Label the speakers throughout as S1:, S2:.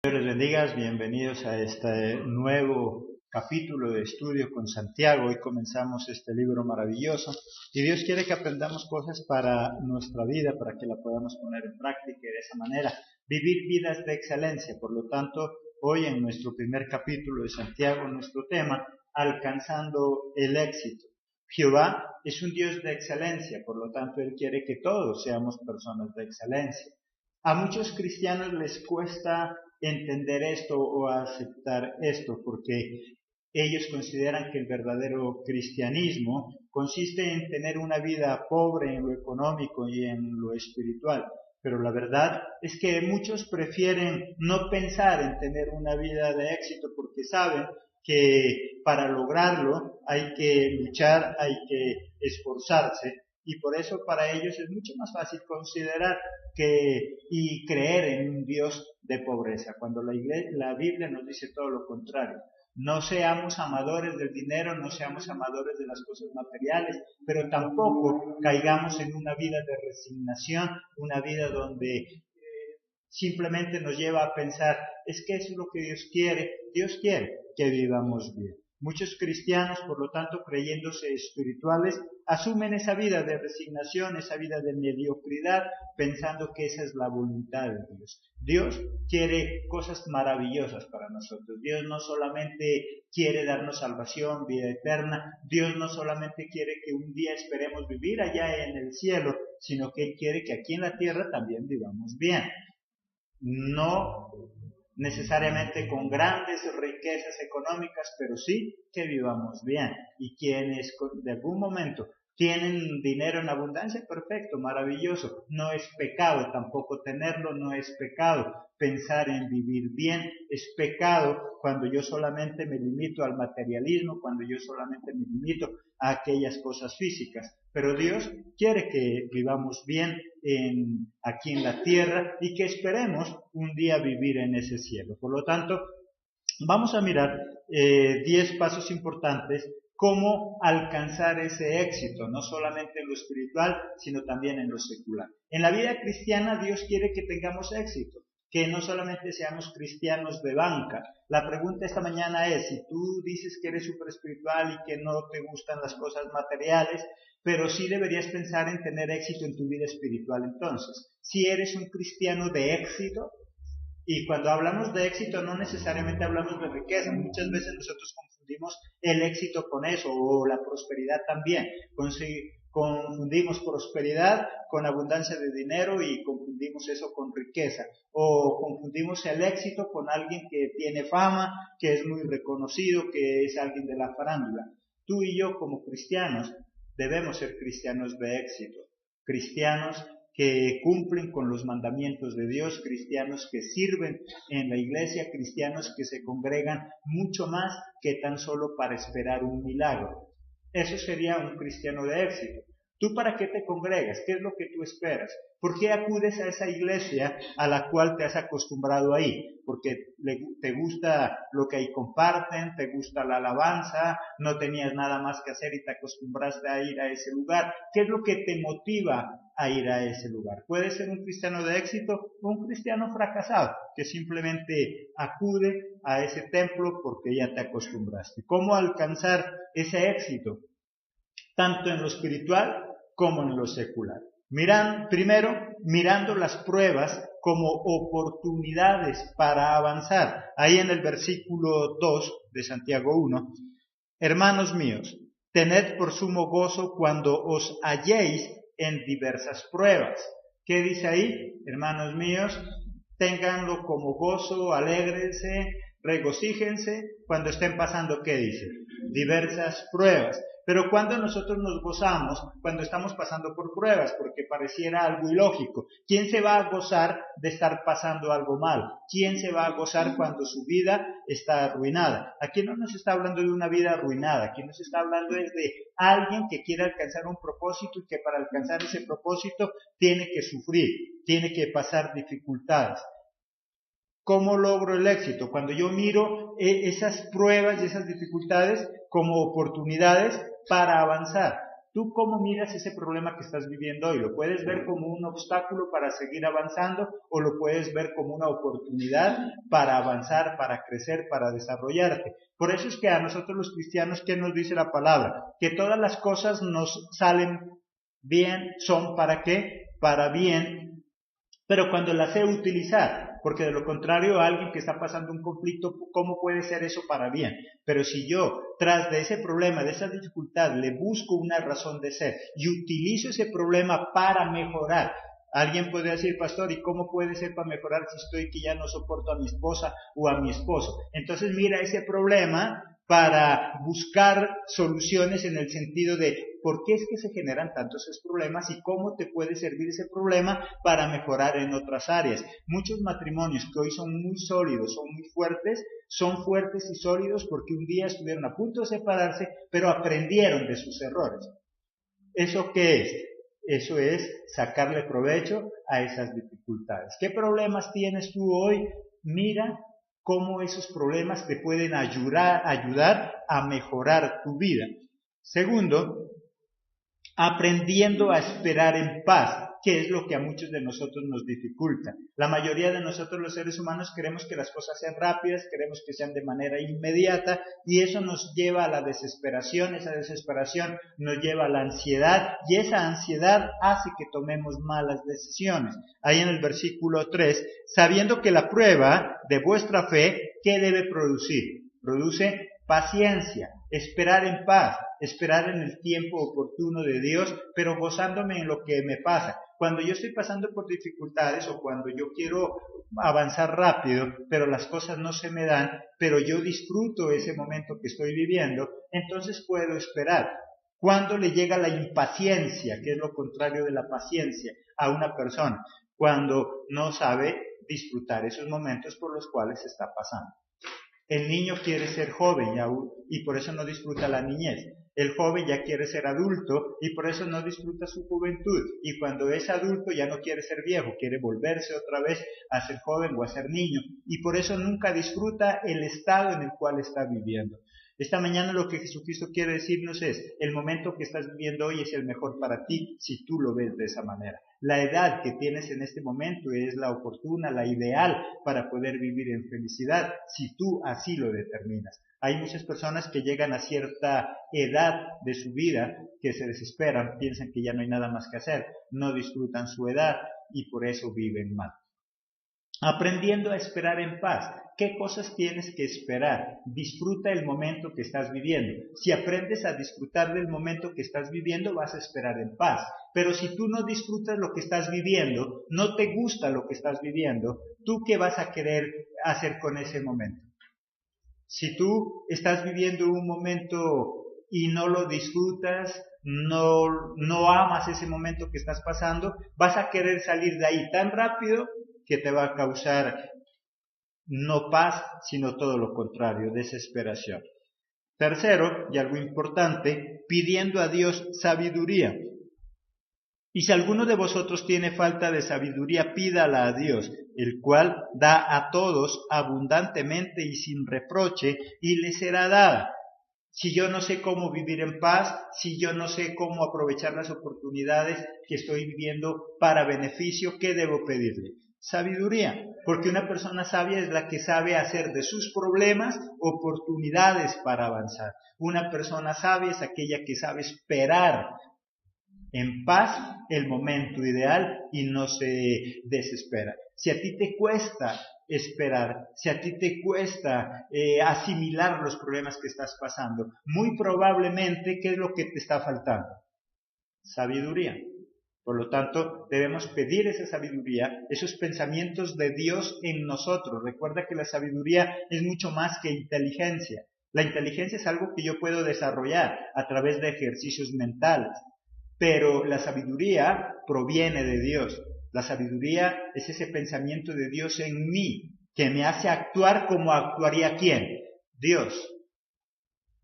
S1: Dios les bendiga, bienvenidos a este nuevo capítulo de estudio con Santiago. Hoy comenzamos este libro maravilloso y Dios quiere que aprendamos cosas para nuestra vida, para que la podamos poner en práctica y de esa manera vivir vidas de excelencia. Por lo tanto, hoy en nuestro primer capítulo de Santiago, nuestro tema, alcanzando el éxito. Jehová es un Dios de excelencia, por lo tanto Él quiere que todos seamos personas de excelencia. A muchos cristianos les cuesta entender esto o aceptar esto porque ellos consideran que el verdadero cristianismo consiste en tener una vida pobre en lo económico y en lo espiritual. Pero la verdad es que muchos prefieren no pensar en tener una vida de éxito porque saben que para lograrlo hay que luchar, hay que esforzarse y por eso para ellos es mucho más fácil considerar y creer en un Dios de pobreza, cuando la Biblia nos dice todo lo contrario. No seamos amadores del dinero, no seamos amadores de las cosas materiales, pero tampoco caigamos en una vida de resignación, una vida donde simplemente nos lleva a pensar, es que eso es lo que Dios quiere que vivamos bien. Muchos cristianos, por lo tanto, creyéndose espirituales, asumen esa vida de resignación, esa vida de mediocridad, pensando que esa es la voluntad de Dios. Dios quiere cosas maravillosas para nosotros. Dios no solamente quiere darnos salvación, vida eterna. Dios no solamente quiere que un día esperemos vivir allá en el cielo, sino que Él quiere que aquí en la tierra también vivamos bien. No necesariamente con grandes riquezas económicas, pero sí que vivamos bien. Y quienes de algún momento tienen dinero en abundancia, perfecto, maravilloso. No es pecado tampoco tenerlo, no es pecado pensar en vivir bien. Es pecado cuando yo solamente me limito al materialismo, cuando yo solamente me limito a aquellas cosas físicas. Pero Dios quiere que vivamos bien aquí en la tierra y que esperemos un día vivir en ese cielo. Por lo tanto, vamos a mirar 10 pasos importantes cómo alcanzar ese éxito, no solamente en lo espiritual, sino también en lo secular. En la vida cristiana Dios quiere que tengamos éxito, que no solamente seamos cristianos de banca. La pregunta esta mañana es, si tú dices que eres súper espiritual y que no te gustan las cosas materiales, pero sí deberías pensar en tener éxito en tu vida espiritual entonces. Si eres un cristiano de éxito, y cuando hablamos de éxito no necesariamente hablamos de riqueza, muchas veces nosotros confundimos el éxito con eso, o la prosperidad también. Confundimos prosperidad con abundancia de dinero y confundimos eso con riqueza. O confundimos el éxito con alguien que tiene fama, que es muy reconocido, que es alguien de la farándula. Tú y yo como cristianos debemos ser cristianos de éxito, cristianos que cumplen con los mandamientos de Dios, cristianos que sirven en la iglesia, cristianos que se congregan mucho más que tan solo para esperar un milagro. Eso sería un cristiano de éxito. ¿Tú para qué te congregas? ¿Qué es lo que tú esperas? ¿Por qué acudes a esa iglesia a la cual te has acostumbrado ahí? Porque te gusta lo que ahí comparten, te gusta la alabanza, no tenías nada más que hacer y te acostumbraste a ir a ese lugar. ¿Qué es lo que te motiva a ir a ese lugar? Puede ser un cristiano de éxito o un cristiano fracasado, que simplemente acude a ese templo porque ya te acostumbraste. ¿Cómo alcanzar ese éxito? Tanto en lo espiritual como en lo secular. Primero, mirando las pruebas como oportunidades para avanzar. Ahí en el versículo 2 de Santiago 1, hermanos míos, tened por sumo gozo cuando os halléis en diversas pruebas. ¿Qué dice ahí? Hermanos míos, ténganlo como gozo, alégrense, regocíjense cuando estén pasando, ¿qué dice? Diversas pruebas. Pero cuando nosotros nos gozamos, cuando estamos pasando por pruebas, porque pareciera algo ilógico. ¿Quién se va a gozar de estar pasando algo mal? ¿Quién se va a gozar cuando su vida está arruinada? Aquí no nos está hablando de una vida arruinada, aquí nos está hablando de alguien que quiere alcanzar un propósito y que para alcanzar ese propósito tiene que sufrir, tiene que pasar dificultades. ¿Cómo logro el éxito? Cuando yo miro esas pruebas y esas dificultades como oportunidades para avanzar. ¿Tú cómo miras ese problema que estás viviendo hoy? ¿Lo puedes ver como un obstáculo para seguir avanzando o lo puedes ver como una oportunidad para avanzar, para crecer, para desarrollarte? Por eso es que a nosotros los cristianos, ¿qué nos dice la palabra? Que todas las cosas nos salen bien, son ¿para qué? Para bien, pero cuando las sé utilizar, porque de lo contrario alguien que está pasando un conflicto, ¿cómo puede ser eso para bien? Pero si yo, tras de ese problema, de esa dificultad, le busco una razón de ser y utilizo ese problema para mejorar. Alguien puede decir, pastor, ¿y cómo puede ser para mejorar si estoy que ya no soporto a mi esposa o a mi esposo? Entonces mira ese problema para buscar soluciones en el sentido de por qué es que se generan tantos esos problemas y cómo te puede servir ese problema para mejorar en otras áreas. Muchos matrimonios que hoy son muy sólidos, son fuertes y sólidos porque un día estuvieron a punto de separarse, pero aprendieron de sus errores. ¿Eso qué es? Eso es sacarle provecho a esas dificultades. ¿Qué problemas tienes tú hoy? Mira cómo esos problemas te pueden ayudar a mejorar tu vida. Segundo, aprendiendo a esperar en paz, que es lo que a muchos de nosotros nos dificulta. La mayoría de nosotros los seres humanos queremos que las cosas sean rápidas, queremos que sean de manera inmediata y eso nos lleva a la desesperación, esa desesperación nos lleva a la ansiedad y esa ansiedad hace que tomemos malas decisiones. Ahí en el versículo 3, sabiendo que la prueba de vuestra fe, ¿qué debe producir? Produce paciencia, esperar en paz, esperar en el tiempo oportuno de Dios, pero gozándome en lo que me pasa. Cuando yo estoy pasando por dificultades o cuando yo quiero avanzar rápido, pero las cosas no se me dan, pero yo disfruto ese momento que estoy viviendo, entonces puedo esperar. Cuando le llega la impaciencia, que es lo contrario de la paciencia, a una persona, cuando no sabe disfrutar esos momentos por los cuales está pasando. El niño quiere ser joven y por eso no disfruta la niñez. El joven ya quiere ser adulto y por eso no disfruta su juventud. Y cuando es adulto ya no quiere ser viejo, quiere volverse otra vez a ser joven o a ser niño. Y por eso nunca disfruta el estado en el cual está viviendo. Esta mañana lo que Jesucristo quiere decirnos es, el momento que estás viviendo hoy es el mejor para ti si tú lo ves de esa manera. La edad que tienes en este momento es la oportuna, la ideal para poder vivir en felicidad si tú así lo determinas. Hay muchas personas que llegan a cierta edad de su vida que se desesperan, piensan que ya no hay nada más que hacer, no disfrutan su edad y por eso viven mal. Aprendiendo a esperar en paz. ¿Qué cosas tienes que esperar? Disfruta el momento que estás viviendo. Si aprendes a disfrutar del momento que estás viviendo, vas a esperar en paz. Pero si tú no disfrutas lo que estás viviendo, no te gusta lo que estás viviendo, ¿tú qué vas a querer hacer con ese momento? Si tú estás viviendo un momento y no lo disfrutas, no amas ese momento que estás pasando, vas a querer salir de ahí tan rápido que te va a causar no paz, sino todo lo contrario, desesperación. Tercero, y algo importante, pidiendo a Dios sabiduría. Y si alguno de vosotros tiene falta de sabiduría, pídala a Dios, el cual da a todos abundantemente y sin reproche, y le será dada. Si yo no sé cómo vivir en paz, si yo no sé cómo aprovechar las oportunidades que estoy viviendo para beneficio, ¿qué debo pedirle? Sabiduría, porque una persona sabia es la que sabe hacer de sus problemas oportunidades para avanzar. Una persona sabia es aquella que sabe esperar en paz el momento ideal y no se desespera. Si a ti te cuesta esperar, si a ti te cuesta asimilar los problemas que estás pasando, muy probablemente, ¿qué es lo que te está faltando? Sabiduría. Por lo tanto, debemos pedir esa sabiduría, esos pensamientos de Dios en nosotros. Recuerda que la sabiduría es mucho más que inteligencia. La inteligencia es algo que yo puedo desarrollar a través de ejercicios mentales, pero la sabiduría proviene de Dios. La sabiduría es ese pensamiento de Dios en mí, que me hace actuar como actuaría ¿quién? Dios.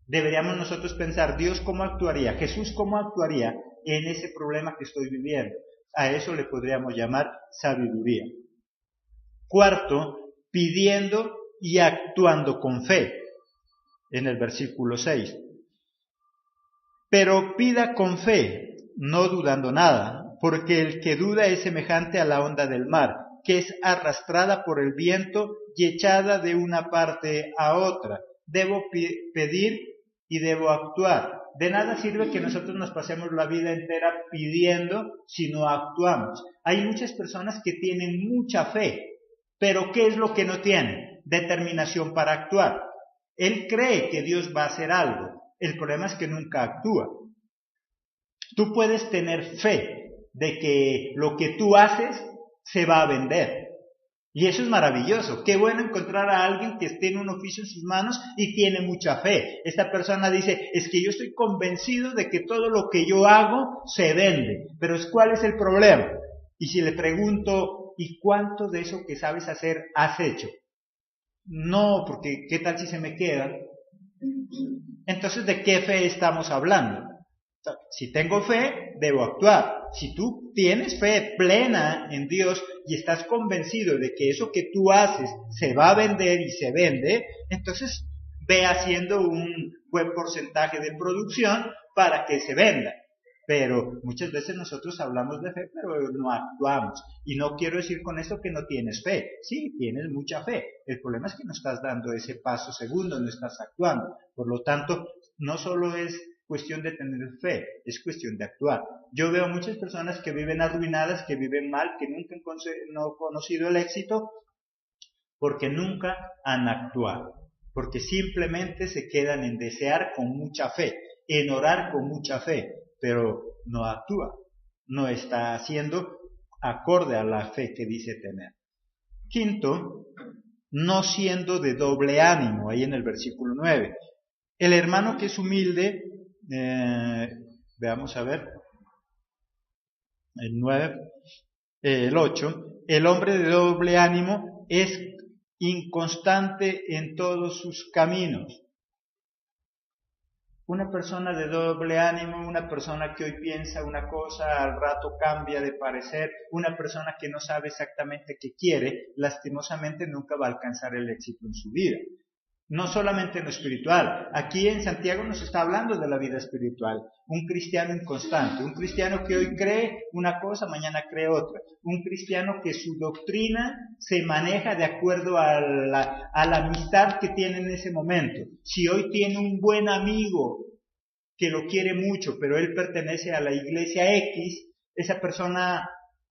S1: Deberíamos nosotros pensar, Dios cómo actuaría, Jesús cómo actuaría en ese problema que estoy viviendo. A eso le podríamos llamar sabiduría. Cuarto, pidiendo y actuando con fe, en el versículo 6. Pero pida con fe, no dudando nada, porque el que duda es semejante a la onda del mar, que es arrastrada por el viento y echada de una parte a otra. Debo pedir y debo actuar. De nada sirve que nosotros nos pasemos la vida entera pidiendo si no actuamos. Hay muchas personas que tienen mucha fe, pero ¿qué es lo que no tienen? Determinación para actuar. Él cree que Dios va a hacer algo. El problema es que nunca actúa. Tú puedes tener fe de que lo que tú haces se va a vender. Y eso es maravilloso. Qué bueno encontrar a alguien que tiene un oficio en sus manos y tiene mucha fe. Esta persona dice, es que yo estoy convencido de que todo lo que yo hago se vende. Pero ¿cuál es el problema? Y si le pregunto, ¿y cuánto de eso que sabes hacer has hecho? No, porque ¿qué tal si se me queda? Entonces, ¿de qué fe estamos hablando? Si tengo fe, debo actuar. Si tú tienes fe plena en Dios y estás convencido de que eso que tú haces se va a vender y se vende, entonces ve haciendo un buen porcentaje de producción para que se venda. Pero muchas veces nosotros hablamos de fe, pero no actuamos. Y no quiero decir con esto que no tienes fe. Sí, tienes mucha fe. El problema es que no estás dando ese paso segundo, no estás actuando. Por lo tanto, no solo es cuestión de tener fe, es cuestión de actuar. Yo veo muchas personas que viven arruinadas, que viven mal, que nunca han conocido el éxito, porque nunca han actuado, porque simplemente se quedan en desear con mucha fe, en orar con mucha fe, pero no actúa, no está haciendo acorde a la fe que dice tener. Quinto, no siendo de doble ánimo, ahí en el versículo 9. El hermano que es humilde, veamos a ver, el 9, el 8, el hombre de doble ánimo es inconstante en todos sus caminos. Una persona de doble ánimo, una persona que hoy piensa una cosa, al rato cambia de parecer, una persona que no sabe exactamente qué quiere, lastimosamente nunca va a alcanzar el éxito en su vida. No solamente en lo espiritual. Aquí en Santiago nos está hablando de la vida espiritual. Un cristiano inconstante, un cristiano que hoy cree una cosa, mañana cree otra. Un cristiano que su doctrina se maneja de acuerdo a la amistad que tiene en ese momento. Si hoy tiene un buen amigo que lo quiere mucho, pero él pertenece a la iglesia X, esa persona,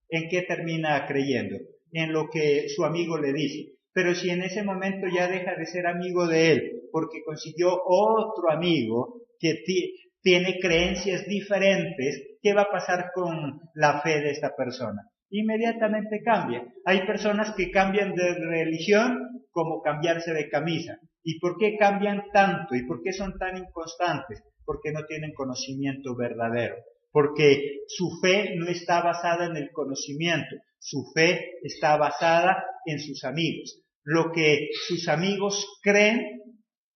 S1: ¿en qué termina creyendo? En lo que su amigo le dice. Pero si en ese momento ya deja de ser amigo de él, porque consiguió otro amigo que tiene creencias diferentes, ¿qué va a pasar con la fe de esta persona? Inmediatamente cambia. Hay personas que cambian de religión como cambiarse de camisa. ¿Y por qué cambian tanto? ¿Y por qué son tan inconstantes? Porque no tienen conocimiento verdadero. Porque su fe no está basada en el conocimiento. Su fe está basada en sus amigos. Lo que sus amigos creen,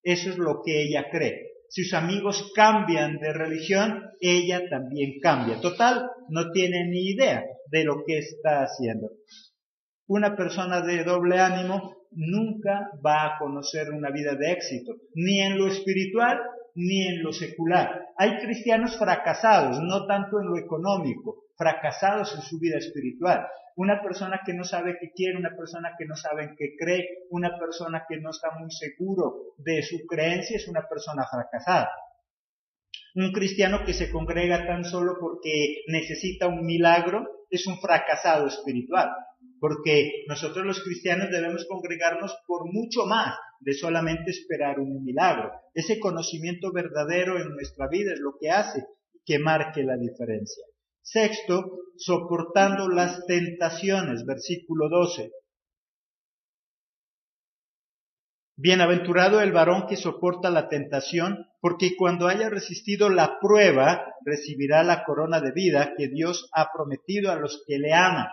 S1: eso es lo que ella cree. Si sus amigos cambian de religión, ella también cambia. Total, no tiene ni idea de lo que está haciendo. Una persona de doble ánimo nunca va a conocer una vida de éxito, ni en lo espiritual ni en lo secular. Hay cristianos fracasados, no tanto en lo económico, fracasados en su vida espiritual. Una persona que no sabe qué quiere, una persona que no sabe en qué cree, una persona que no está muy seguro de su creencia es una persona fracasada. Un cristiano que se congrega tan solo porque necesita un milagro es un fracasado espiritual. Porque nosotros los cristianos debemos congregarnos por mucho más de solamente esperar un milagro. Ese conocimiento verdadero en nuestra vida es lo que hace que marque la diferencia. Sexto, soportando las tentaciones, versículo 12. Bienaventurado el varón que soporta la tentación, porque cuando haya resistido la prueba, recibirá la corona de vida que Dios ha prometido a los que le aman.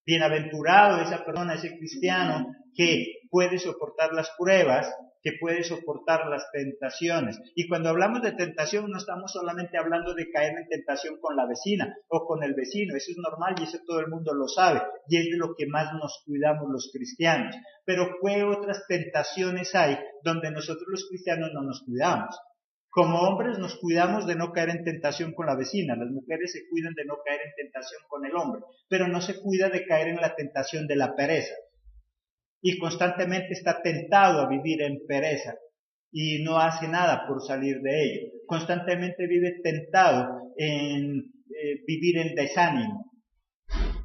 S1: Bienaventurado esa persona, ese cristiano que puede soportar las pruebas, que puede soportar las tentaciones. Y cuando hablamos de tentación no estamos solamente hablando de caer en tentación con la vecina o con el vecino, eso es normal y eso todo el mundo lo sabe y es de lo que más nos cuidamos los cristianos. Pero ¿qué otras tentaciones hay donde nosotros los cristianos no nos cuidamos? Como hombres nos cuidamos de no caer en tentación con la vecina, las mujeres se cuidan de no caer en tentación con el hombre, pero no se cuida de caer en la tentación de la pereza. Y constantemente está tentado a vivir en pereza y no hace nada por salir de ello. Constantemente vive tentado en vivir en desánimo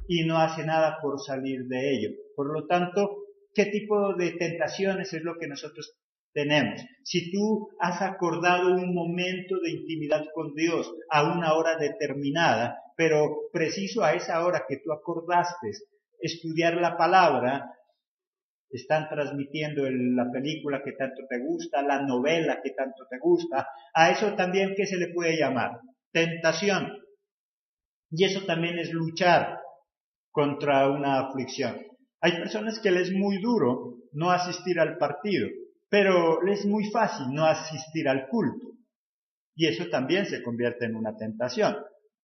S1: y no hace nada por salir de ello. Por lo tanto, ¿qué tipo de tentaciones es lo que nosotros tenemos? Si tú has acordado un momento de intimidad con Dios a una hora determinada, pero preciso a esa hora que tú acordaste estudiar la palabra, están transmitiendo la película que tanto te gusta, la novela que tanto te gusta, a eso también, ¿qué se le puede llamar? Tentación. Y eso también es luchar contra una aflicción. Hay personas que les es muy duro no asistir al partido, pero les es muy fácil no asistir al culto. Y eso también se convierte en una tentación.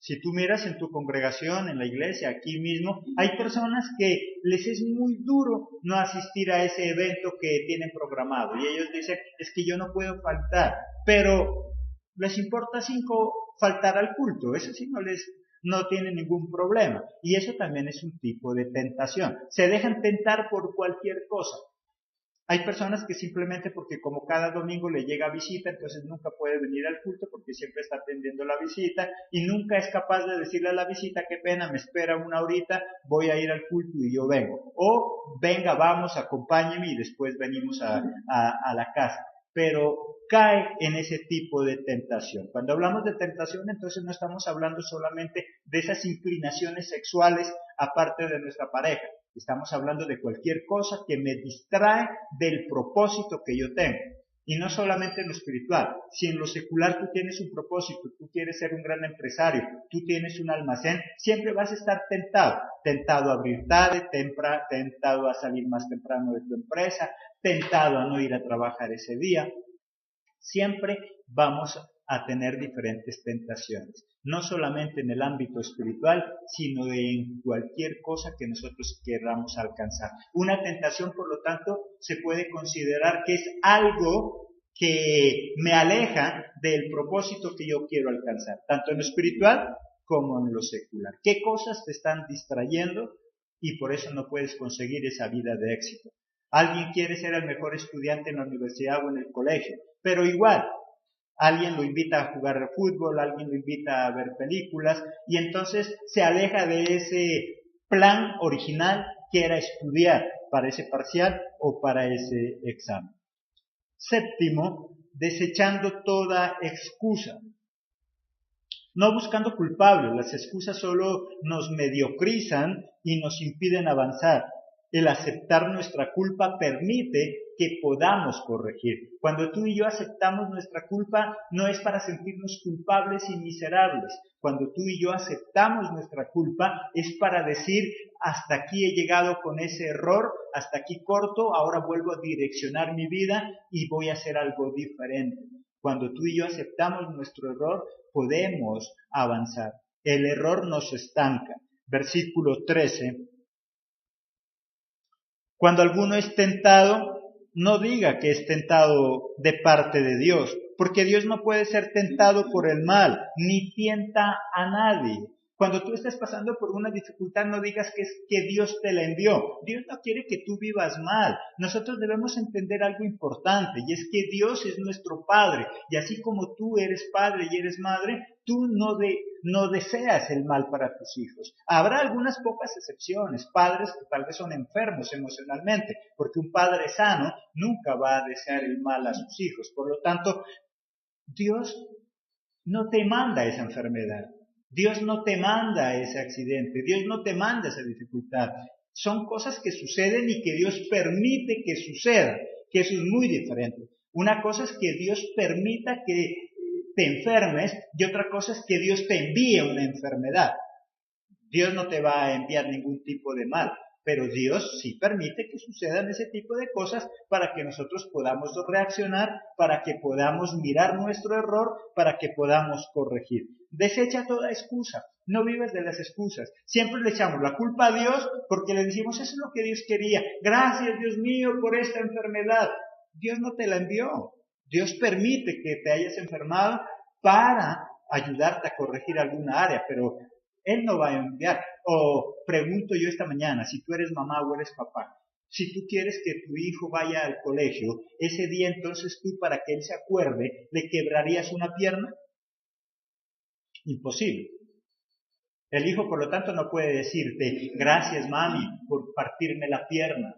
S1: Si tú miras en tu congregación, en la iglesia, aquí mismo, hay personas que les es muy duro no asistir a ese evento que tienen programado. Y ellos dicen, es que yo no puedo faltar. Pero les importa 5 faltar al culto. Eso sí no tiene ningún problema. Y eso también es un tipo de tentación. Se dejan tentar por cualquier cosa. Hay personas que simplemente porque como cada domingo le llega visita, entonces nunca puede venir al culto porque siempre está atendiendo la visita y nunca es capaz de decirle a la visita, qué pena, me espera una horita, voy a ir al culto y yo vengo. O venga, vamos, acompáñeme y después venimos a la casa. Pero cae en ese tipo de tentación. Cuando hablamos de tentación, entonces no estamos hablando solamente de esas inclinaciones sexuales aparte de nuestra pareja. Estamos hablando de cualquier cosa que me distrae del propósito que yo tengo. Y no solamente en lo espiritual. Si en lo secular tú tienes un propósito, tú quieres ser un gran empresario, tú tienes un almacén, siempre vas a estar tentado. Tentado a abrir tarde, tentado a salir más temprano de tu empresa, tentado a no ir a trabajar ese día. Siempre vamos a tener diferentes tentaciones, no solamente en el ámbito espiritual, sino en cualquier cosa que nosotros queramos alcanzar. Una tentación, por lo tanto, se puede considerar que es algo que me aleja del propósito que yo quiero alcanzar, tanto en lo espiritual como en lo secular. ¿Qué cosas te están distrayendo y por eso no puedes conseguir esa vida de éxito? Alguien quiere ser el mejor estudiante en la universidad o en el colegio, pero igual, alguien lo invita a jugar fútbol, alguien lo invita a ver películas y entonces se aleja de ese plan original que era estudiar para ese parcial o para ese examen. Séptimo, desechando toda excusa. No buscando culpables, las excusas solo nos mediocrizan y nos impiden avanzar. El aceptar nuestra culpa permite que podamos corregir. Cuando tú y yo aceptamos nuestra culpa, no es para sentirnos culpables y miserables. Cuando tú y yo aceptamos nuestra culpa, es para decir, hasta aquí he llegado con ese error, hasta aquí corto, ahora vuelvo a direccionar mi vida y voy a hacer algo diferente. Cuando tú y yo aceptamos nuestro error, podemos avanzar. El error nos estanca. Versículo 13. Cuando alguno es tentado, no diga que es tentado de parte de Dios, porque Dios no puede ser tentado por el mal, ni tienta a nadie. Cuando tú estés pasando por una dificultad, no digas que es que Dios te la envió. Dios no quiere que tú vivas mal. Nosotros debemos entender algo importante, y es que Dios es nuestro Padre, y así como tú eres padre y eres madre, tú no deseas el mal para tus hijos. Habrá algunas pocas excepciones, padres que tal vez son enfermos emocionalmente, porque un padre sano nunca va a desear el mal a sus hijos. Por lo tanto, Dios no te manda esa enfermedad. Dios no te manda ese accidente, Dios no te manda esa dificultad. Son cosas que suceden y que Dios permite que sucedan, que eso es muy diferente. Una cosa es que Dios permita que te enfermes y otra cosa es que Dios te envíe una enfermedad. Dios no te va a enviar ningún tipo de mal, pero Dios sí permite que sucedan ese tipo de cosas para que nosotros podamos reaccionar, para que podamos mirar nuestro error, para que podamos corregir. Desecha toda excusa, no vives de las excusas. Siempre le echamos la culpa a Dios porque le decimos, eso es lo que Dios quería. Gracias, Dios mío, por esta enfermedad. Dios no te la envió. Dios permite que te hayas enfermado para ayudarte a corregir alguna área, pero Él no va a enviar. O pregunto yo esta mañana, si tú eres mamá o eres papá, si tú quieres que tu hijo vaya al colegio, ese día entonces tú, para que él se acuerde, ¿le quebrarías una pierna? Imposible. El hijo, por lo tanto, no puede decirte, gracias mami por partirme la pierna.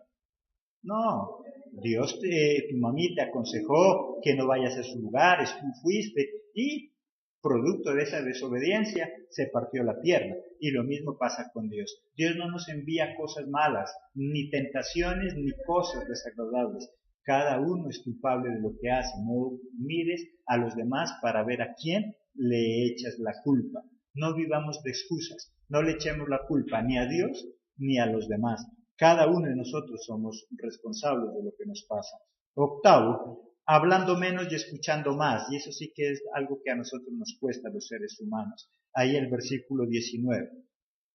S1: No, tu mami te aconsejó que no vayas a esos lugares, tú fuiste y producto de esa desobediencia se partió la pierna. Y lo mismo pasa con Dios. Dios no nos envía cosas malas, ni tentaciones, ni cosas desagradables. Cada uno es culpable de lo que hace. No mires a los demás para ver a quién le echas la culpa. No vivamos de excusas. No le echemos la culpa ni a Dios ni a los demás. Cada uno de nosotros somos responsables de lo que nos pasa. Octavo, hablando menos y escuchando más. Y eso sí que es algo que a nosotros nos cuesta a los seres humanos. Ahí el versículo 19.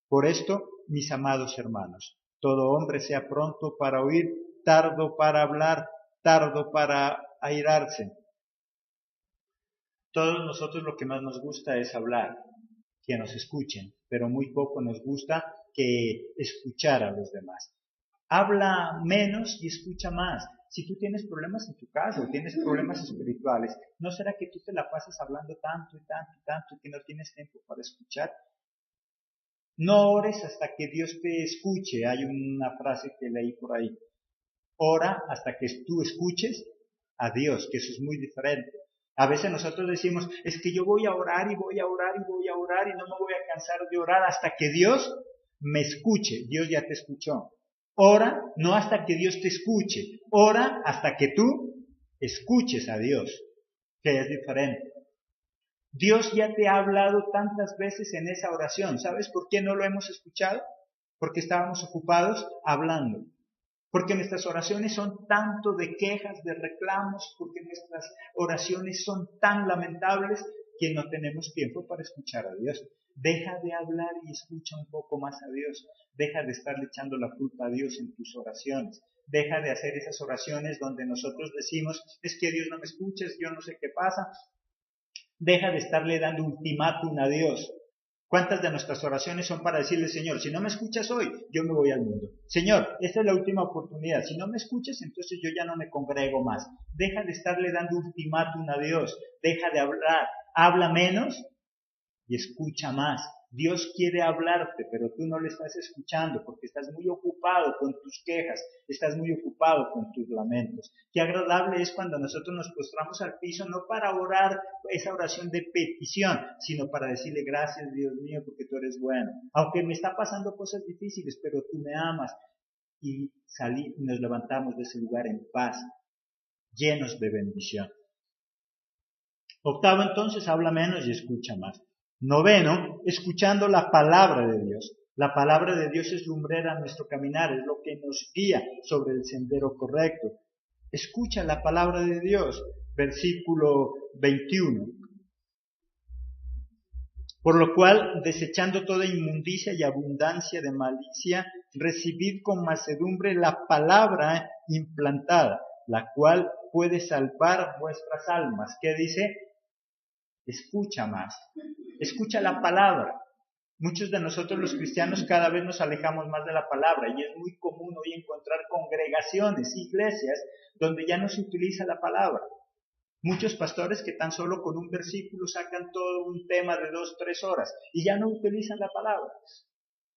S1: Por esto, mis amados hermanos, todo hombre sea pronto para oír, tardo para hablar, tardo para airarse. Todos nosotros lo que más nos gusta es hablar, que nos escuchen, pero muy poco nos gusta que escuchar a los demás. Habla menos y escucha más. Si tú tienes problemas en tu casa o tienes problemas espirituales, ¿no será que tú te la pasas hablando tanto y tanto y tanto que no tienes tiempo para escuchar? No ores hasta que Dios te escuche. Hay una frase que leí por ahí. Ora hasta que tú escuches a Dios, que eso es muy diferente. A veces nosotros decimos, es que yo voy a orar y voy a orar y voy a orar y no me voy a cansar de orar hasta que Dios me escuche. Dios ya te escuchó. Ora no hasta que Dios te escuche, ora hasta que tú escuches a Dios, que es diferente. Dios ya te ha hablado tantas veces en esa oración. ¿Sabes por qué no lo hemos escuchado? Porque estábamos ocupados hablando. Porque nuestras oraciones son tanto de quejas, de reclamos, porque nuestras oraciones son tan lamentables que no tenemos tiempo para escuchar a Dios. Deja de hablar y escucha un poco más a Dios. Deja de estarle echando la culpa a Dios en tus oraciones. Deja de hacer esas oraciones donde nosotros decimos, es que Dios no me escucha, yo no sé qué pasa. Deja de estarle dando ultimátum a Dios. ¿Cuántas de nuestras oraciones son para decirle, Señor, si no me escuchas hoy, yo me voy al mundo? Señor, esta es la última oportunidad. Si no me escuchas, entonces yo ya no me congrego más. Deja de estarle dando ultimátum a Dios. Deja de hablar. Habla menos y escucha más. Dios quiere hablarte, pero tú no le estás escuchando porque estás muy ocupado con tus quejas, estás muy ocupado con tus lamentos. Qué agradable es cuando nosotros nos postramos al piso, no para orar esa oración de petición, sino para decirle gracias, Dios mío, porque tú eres bueno. Aunque me está pasando cosas difíciles, pero tú me amas. Y nos levantamos de ese lugar en paz, llenos de bendición. Octavo, entonces, habla menos y escucha más. Noveno, escuchando la palabra de Dios. La palabra de Dios es lumbrera a nuestro caminar, es lo que nos guía sobre el sendero correcto. Escucha la palabra de Dios, versículo 21. Por lo cual, desechando toda inmundicia y abundancia de malicia, recibid con mansedumbre la palabra implantada, la cual puede salvar vuestras almas. ¿Qué dice? Escucha más. Escucha la palabra. Muchos de nosotros los cristianos cada vez nos alejamos más de la palabra y es muy común hoy encontrar congregaciones, iglesias, donde ya no se utiliza la palabra. Muchos pastores que tan solo con un versículo sacan todo un tema de 2-3 horas y ya no utilizan la palabra.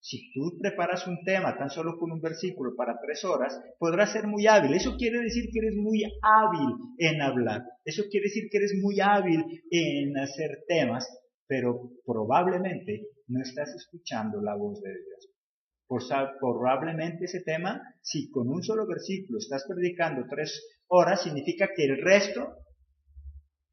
S1: Si tú preparas un tema tan solo con un versículo para 3 horas, podrás ser muy hábil. Eso quiere decir que eres muy hábil en hablar. Eso quiere decir que eres muy hábil en hacer temas, pero probablemente no estás escuchando la voz de Dios. Probablemente ese tema, si con un solo versículo estás predicando 3 horas, significa que el resto,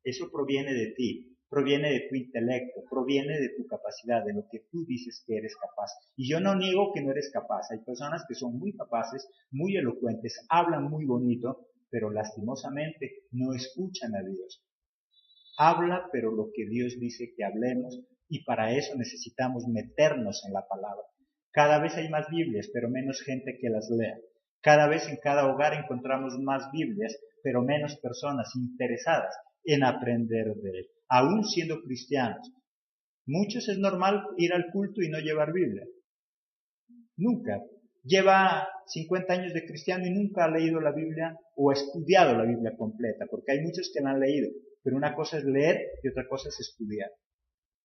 S1: eso proviene de ti. Proviene de tu intelecto, proviene de tu capacidad, de lo que tú dices que eres capaz. Y yo no niego que no eres capaz. Hay personas que son muy capaces, muy elocuentes, hablan muy bonito, pero lastimosamente no escuchan a Dios. Habla, pero lo que Dios dice que hablemos, y para eso necesitamos meternos en la palabra. Cada vez hay más Biblias, pero menos gente que las lea. Cada vez en cada hogar encontramos más Biblias, pero menos personas interesadas en aprender de él, aún siendo cristianos. Muchos es normal ir al culto y no llevar Biblia. Nunca. Lleva 50 años de cristiano y nunca ha leído la Biblia o ha estudiado la Biblia completa, porque hay muchos que la han leído, pero una cosa es leer y otra cosa es estudiar.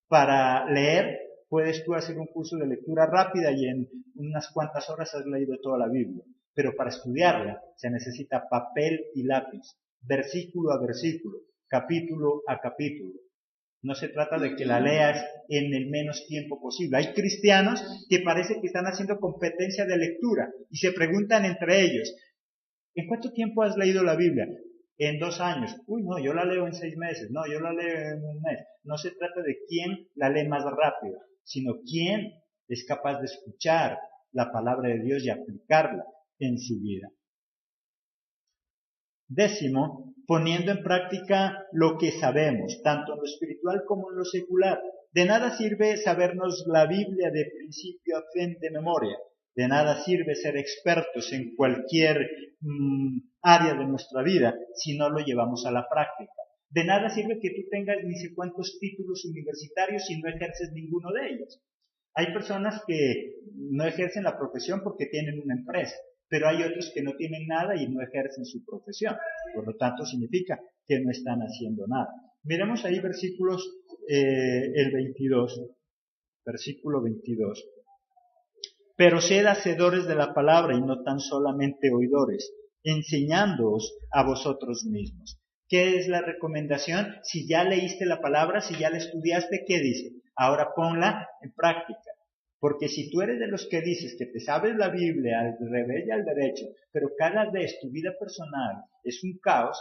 S1: Para leer puedes tú hacer un curso de lectura rápida y en unas cuantas horas has leído toda la Biblia, pero para estudiarla se necesita papel y lápiz, versículo a versículo, capítulo a capítulo. No se trata de que la leas en el menos tiempo posible. Hay cristianos que parece que están haciendo competencia de lectura y se preguntan entre ellos, ¿en cuánto tiempo has leído la Biblia? En 2 años. Uy, no, yo la leo en 6 meses. No, yo la leo en 1 mes. No se trata de quién la lee más rápido, sino quién es capaz de escuchar la palabra de Dios y aplicarla en su vida. 10, poniendo en práctica lo que sabemos, tanto en lo espiritual como en lo secular. De nada sirve sabernos la Biblia de principio a fin de memoria. De nada sirve ser expertos en cualquier área de nuestra vida si no lo llevamos a la práctica. De nada sirve que tú tengas ni sé cuántos títulos universitarios si no ejerces ninguno de ellos. Hay personas que no ejercen la profesión porque tienen una empresa, pero hay otros que no tienen nada y no ejercen su profesión. Por lo tanto, significa que no están haciendo nada. Miremos ahí versículos, el 22, versículo 22. Pero sed hacedores de la palabra y no tan solamente oidores, enseñándoos a vosotros mismos. ¿Qué es la recomendación? Si ya leíste la palabra, si ya la estudiaste, ¿qué dice? Ahora ponla en práctica. Porque si tú eres de los que dices que te sabes la Biblia al revés y al derecho, pero cada vez tu vida personal es un caos,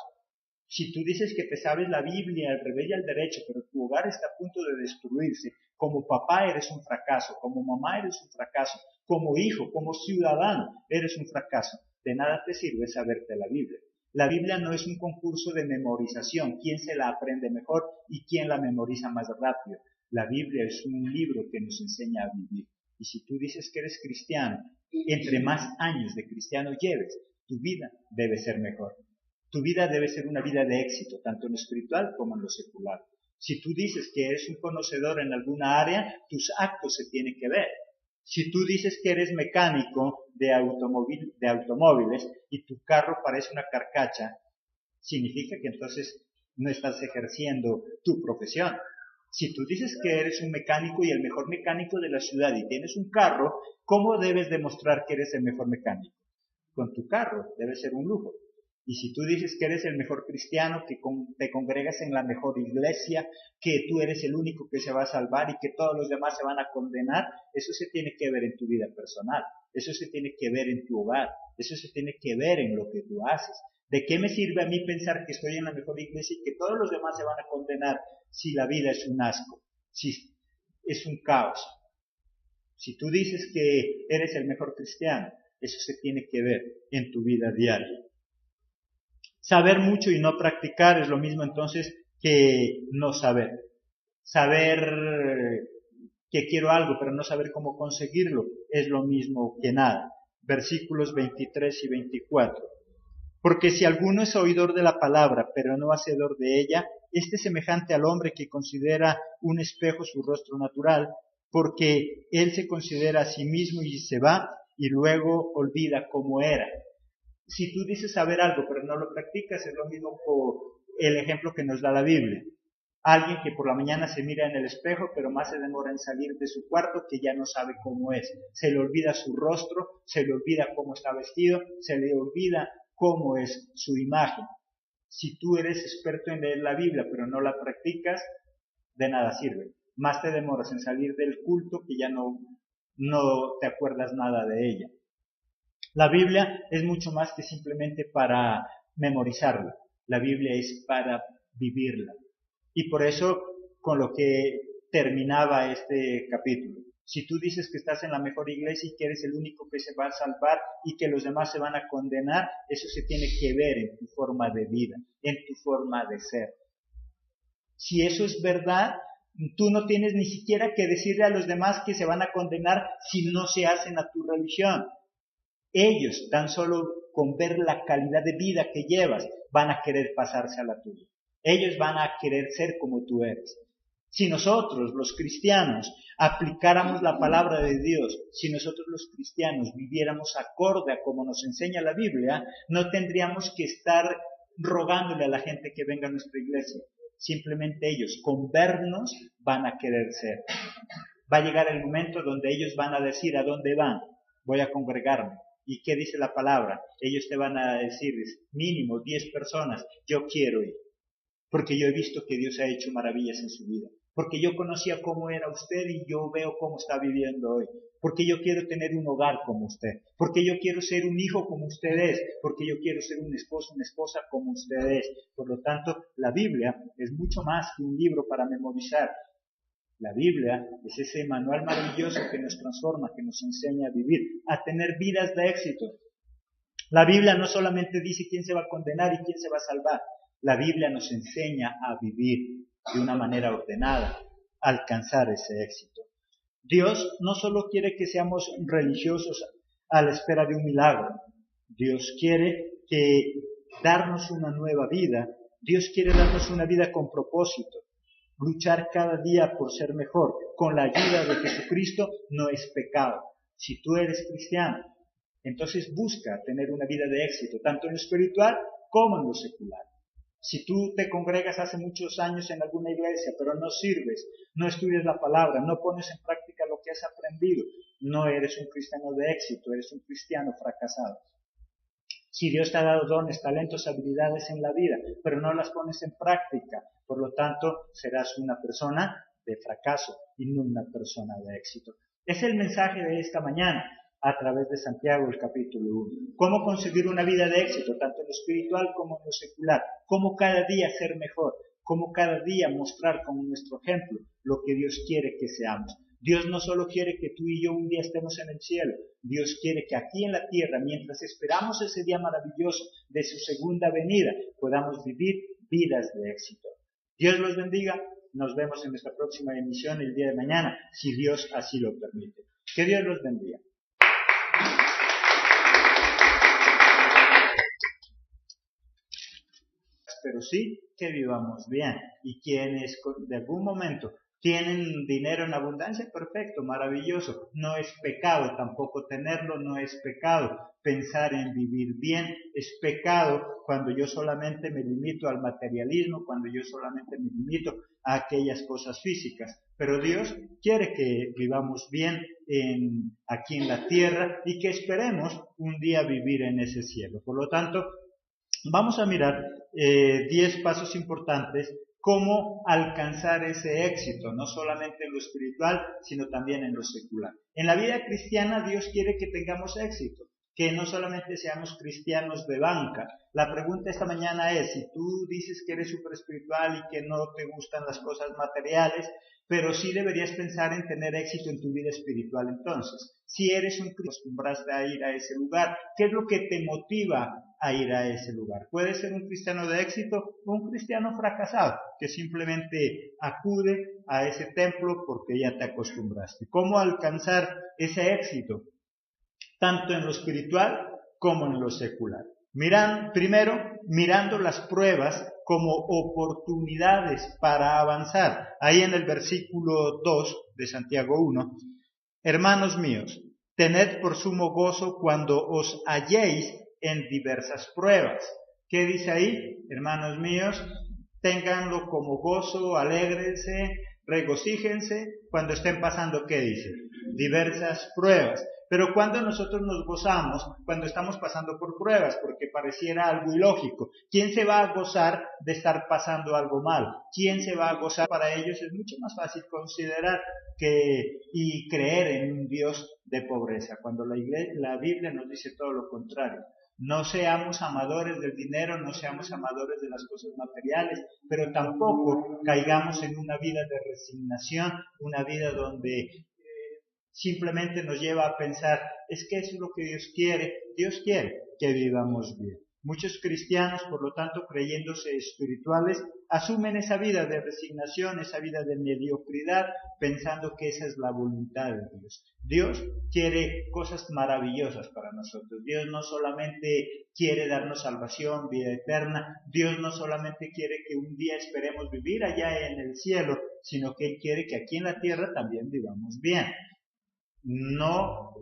S1: si tú dices que te sabes la Biblia al revés y al derecho, pero tu hogar está a punto de destruirse, como papá eres un fracaso, como mamá eres un fracaso, como hijo, como ciudadano eres un fracaso, de nada te sirve saberte la Biblia. La Biblia no es un concurso de memorización, quién se la aprende mejor y quién la memoriza más rápido. La Biblia es un libro que nos enseña a vivir. Y si tú dices que eres cristiano, entre más años de cristiano lleves, tu vida debe ser mejor. Tu vida debe ser una vida de éxito, tanto en lo espiritual como en lo secular. Si tú dices que eres un conocedor en alguna área, tus actos se tienen que ver. Si tú dices que eres mecánico de automóviles y tu carro parece una carcacha, significa que entonces no estás ejerciendo tu profesión. Si tú dices que eres un mecánico y el mejor mecánico de la ciudad y tienes un carro, ¿cómo debes demostrar que eres el mejor mecánico? Con tu carro, debe ser un lujo. Y si tú dices que eres el mejor cristiano, que te congregas en la mejor iglesia, que tú eres el único que se va a salvar y que todos los demás se van a condenar, eso se tiene que ver en tu vida personal, eso se tiene que ver en tu hogar, eso se tiene que ver en lo que tú haces. ¿De qué me sirve a mí pensar que estoy en la mejor iglesia y que todos los demás se van a condenar si la vida es un asco, si es un caos? Si tú dices que eres el mejor cristiano, eso se tiene que ver en tu vida diaria. Saber mucho y no practicar es lo mismo entonces que no saber. Saber que quiero algo, pero no saber cómo conseguirlo, es lo mismo que nada. Versículos 23 y 24. Porque si alguno es oidor de la palabra, pero no hacedor de ella, este es semejante al hombre que considera un espejo su rostro natural, porque él se considera a sí mismo y se va, y luego olvida cómo era. Si tú dices saber algo, pero no lo practicas, es lo mismo por el ejemplo que nos da la Biblia. Alguien que por la mañana se mira en el espejo, pero más se demora en salir de su cuarto, que ya no sabe cómo es. Se le olvida su rostro, se le olvida cómo está vestido, se le olvida cómo es su imagen. Si tú eres experto en leer la Biblia, pero no la practicas, de nada sirve. Más te demoras en salir del culto que ya no te acuerdas nada de ella. La Biblia es mucho más que simplemente para memorizarla. La Biblia es para vivirla. Y por eso, con lo que terminaba este capítulo, si tú dices que estás en la mejor iglesia y que eres el único que se va a salvar y que los demás se van a condenar, eso se tiene que ver en tu forma de vida, en tu forma de ser. Si eso es verdad, tú no tienes ni siquiera que decirle a los demás que se van a condenar si no se hacen a tu religión. Ellos, tan solo con ver la calidad de vida que llevas, van a querer pasarse a la tuya. Ellos van a querer ser como tú eres. Si nosotros, los cristianos, aplicáramos la palabra de Dios, si nosotros los cristianos viviéramos acorde a como nos enseña la Biblia, no tendríamos que estar rogándole a la gente que venga a nuestra iglesia. Simplemente ellos, con vernos, van a querer ser. Va a llegar el momento donde ellos van a decir a dónde van. Voy a congregarme. ¿Y qué dice la palabra? Ellos te van a decir, mínimo 10 personas, yo quiero ir. Porque yo he visto que Dios ha hecho maravillas en su vida. Porque yo conocía cómo era usted y yo veo cómo está viviendo hoy. Porque yo quiero tener un hogar como usted. Porque yo quiero ser un hijo como usted es. Porque yo quiero ser un esposo, una esposa como usted es. Por lo tanto, la Biblia es mucho más que un libro para memorizar. La Biblia es ese manual maravilloso que nos transforma, que nos enseña a vivir, a tener vidas de éxito. La Biblia no solamente dice quién se va a condenar y quién se va a salvar. La Biblia nos enseña a vivir de una manera ordenada, a alcanzar ese éxito. Dios no solo quiere que seamos religiosos a la espera de un milagro. Dios quiere darnos una nueva vida. Dios quiere darnos una vida con propósito. Luchar cada día por ser mejor, con la ayuda de Jesucristo, no es pecado. Si tú eres cristiano, entonces busca tener una vida de éxito, tanto en lo espiritual como en lo secular. Si tú te congregas hace muchos años en alguna iglesia, pero no sirves, no estudias la palabra, no pones en práctica lo que has aprendido, no eres un cristiano de éxito, eres un cristiano fracasado. Si Dios te ha dado dones, talentos, habilidades en la vida, pero no las pones en práctica, por lo tanto, serás una persona de fracaso y no una persona de éxito. Es el mensaje de esta mañana a través de Santiago, el capítulo 1. Cómo conseguir una vida de éxito, tanto en lo espiritual como en lo secular. Cómo cada día ser mejor. Cómo cada día mostrar como nuestro ejemplo lo que Dios quiere que seamos. Dios no solo quiere que tú y yo un día estemos en el cielo, Dios quiere que aquí en la tierra, mientras esperamos ese día maravilloso de su segunda venida, podamos vivir vidas de éxito. Dios los bendiga, nos vemos en nuestra próxima emisión el día de mañana, si Dios así lo permite. Que Dios los bendiga. Pero sí que vivamos bien. Y quienes de algún momento tienen dinero en abundancia, perfecto, maravilloso. No es pecado tampoco tenerlo, no es pecado pensar en vivir bien. Es pecado cuando yo solamente me limito al materialismo, cuando yo solamente me limito a aquellas cosas físicas. Pero Dios quiere que vivamos bien aquí en la tierra y que esperemos un día vivir en ese cielo. Por lo tanto, vamos a mirar 10 pasos importantes, cómo alcanzar ese éxito, no solamente en lo espiritual, sino también en lo secular. En la vida cristiana Dios quiere que tengamos éxito, que no solamente seamos cristianos de banca. La pregunta esta mañana es, si tú dices que eres súper espiritual y que no te gustan las cosas materiales, pero sí deberías pensar en tener éxito en tu vida espiritual entonces. Si eres un cristiano, acostumbraste a ir a ese lugar, ¿qué es lo que te motiva a ir a ese lugar? Puede ser un cristiano de éxito o un cristiano fracasado, que simplemente acude a ese templo porque ya te acostumbraste. ¿Cómo alcanzar ese éxito? Tanto en lo espiritual como en lo secular. Primero, mirando las pruebas como oportunidades para avanzar. Ahí en el versículo 2 de Santiago 1, hermanos míos, tened por sumo gozo cuando os halléis en diversas pruebas. ¿Qué dice ahí? Hermanos míos, ténganlo como gozo, alégrense, regocíjense cuando estén pasando, ¿qué dice? Diversas pruebas. Pero cuando nosotros nos gozamos, cuando estamos pasando por pruebas, porque pareciera algo ilógico. ¿Quién se va a gozar de estar pasando algo mal? ¿Quién se va a gozar? Para ellos es mucho más fácil considerar y creer en un Dios de pobreza, cuando la Biblia nos dice todo lo contrario. No seamos amadores del dinero, no seamos amadores de las cosas materiales, pero tampoco caigamos en una vida de resignación, una vida donde simplemente nos lleva a pensar, es que eso es lo que Dios quiere que vivamos bien. Muchos cristianos, por lo tanto, creyéndose espirituales, asumen esa vida de resignación, esa vida de mediocridad, pensando que esa es la voluntad de Dios. Dios quiere cosas maravillosas para nosotros. Dios no solamente quiere darnos salvación, vida eterna. Dios no solamente quiere que un día esperemos vivir allá en el cielo, sino que Él quiere que aquí en la tierra también vivamos bien. No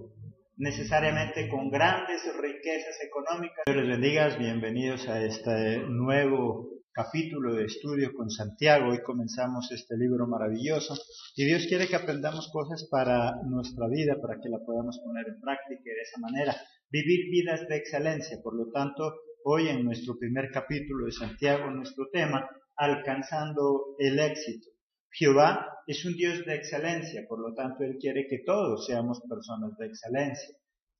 S1: necesariamente con grandes riquezas económicas. Dios les bendiga, bienvenidos a este nuevo capítulo de estudio con Santiago. Hoy comenzamos este libro maravilloso y Dios quiere que aprendamos cosas para nuestra vida, para que la podamos poner en práctica y de esa manera vivir vidas de excelencia. Por lo tanto, hoy en nuestro primer capítulo de Santiago, nuestro tema, alcanzando el éxito. Jehová es un Dios de excelencia, por lo tanto Él quiere que todos seamos personas de excelencia.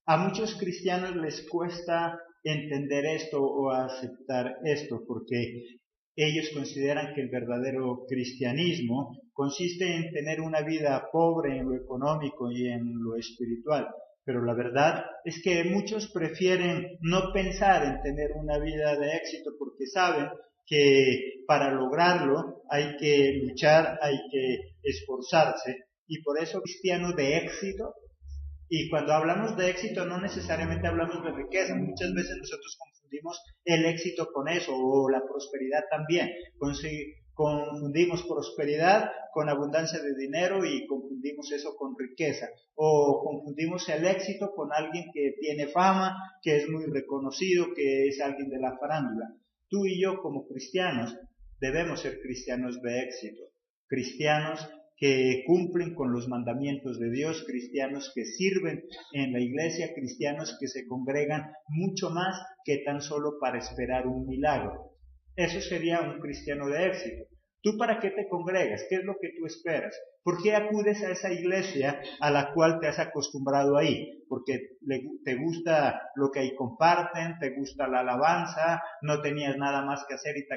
S1: A muchos cristianos les cuesta entender esto o aceptar esto porque ellos consideran que el verdadero cristianismo consiste en tener una vida pobre en lo económico y en lo espiritual. Pero la verdad es que muchos prefieren no pensar en tener una vida de éxito porque saben que para lograrlo hay que luchar, hay que esforzarse, y por eso cristiano de éxito. Y cuando hablamos de éxito no necesariamente hablamos de riqueza, muchas veces nosotros confundimos el éxito con eso, o la prosperidad también. Confundimos prosperidad con abundancia de dinero y confundimos eso con riqueza. O confundimos el éxito con alguien que tiene fama, que es muy reconocido, que es alguien de la farándula. Tú y yo como cristianos debemos ser cristianos de éxito, cristianos que cumplen con los mandamientos de Dios, cristianos que sirven en la iglesia, cristianos que se congregan mucho más que tan solo para esperar un milagro. Eso sería un cristiano de éxito. ¿Tú para qué te congregas? ¿Qué es lo que tú esperas? ¿Por qué acudes a esa iglesia a la cual te has acostumbrado ahí? Porque te gusta lo que ahí comparten, te gusta la alabanza, no tenías nada más que hacer y te